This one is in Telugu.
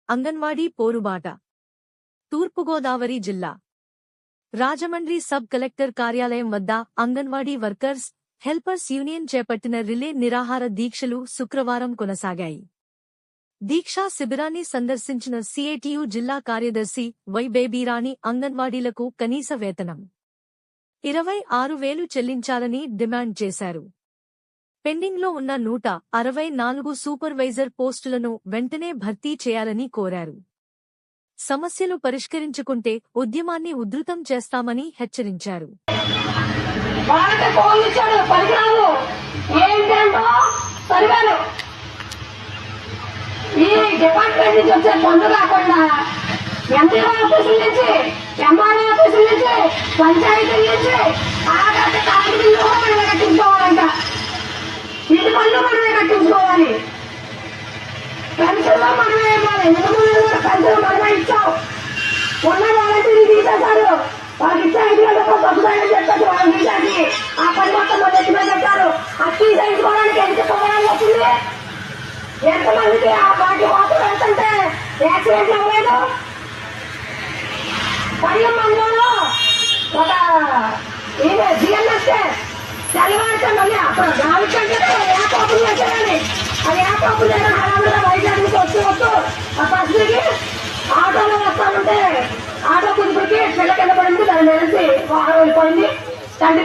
అంగన్వాడీ పోరుబాట. తూర్పుగోదావరి జిల్లా రాజమండ్రి సబ్ కలెక్టర్ కార్యాలయం వద్ద అంగన్వాడీ వర్కర్స్, హెల్పర్స్ యూనియన్ చేపట్టిన రిలే నిరాహార దీక్షలు శుక్రవారం కొనసాగాయి. దీక్షా శిబిరాన్ని సందర్శించిన సిఐటియు జిల్లా కార్యదర్శి వై బేబీరాణి అంగన్వాడీలకు కనీస వేతనం 26,000 చెల్లించాలని డిమాండ్ చేశారు. పెండింగ్లో ఉన్న 164 సూపర్వైజర్ పోస్టులను వెంటనే భర్తీ చేయాలని కోరారు. సమస్యలు పరిష్కరించుకుంటే ఉద్యమాన్ని ఉధృతం చేస్తామని హెచ్చరించారు. ఈ డిపార్ట్మెంట్ నుంచి వచ్చే పనులు కాకుండా ఎంపీ ఆఫీసుల నుంచి, ఎంఆర్ఓ ఆఫీసుల నుంచి, పంచాయతీ నుంచి ఆఖరికి కార్మికులు మనమే కట్టించుకోవాలంట. ఇంటి పనులు మనమే కట్టించుకోవాలి. పెన్షన్లో మనమే ఇవ్వాలి. పెన్షన్ మనమే ఇచ్చాం. ఉన్న వాలంటీర్లు తీసేశారు. వాళ్ళకి ఇచ్చే 5,000 రూపాయలు తగ్గుతాయని చెప్పేసి వాళ్ళు తీసేసి ఆ పని మొత్తం మన ఎత్తి మీద పెట్టారు. అది తీసేసుకోవడానికి ఎంత పోవడానికి వచ్చింది? ఎంతమందికి ఆ బాకీ వాటర్ వెళ్తుంటే యాక్సిడెంట్ అవ్వలేదు. పల్లె మండలంలో ఒక జిఎన్ఎస్కే తెల్లవారితే మళ్ళీ అప్పుడు 4 గంటలకే యాప్ ఓపెన్ చేసేయాలి. ఆ యాప్ ఓపెన్ చేయడం హడావిడిగా వైజాగ్ నుంచి వస్తూ ఆ బస్సుకి ఆటోలో వస్తానంటే ఆటో కుదుపుడికి పిల్ల కింద పడింది. దాన్ని తెలిసి వారం వెళ్ళిపోయింది. తండ్రి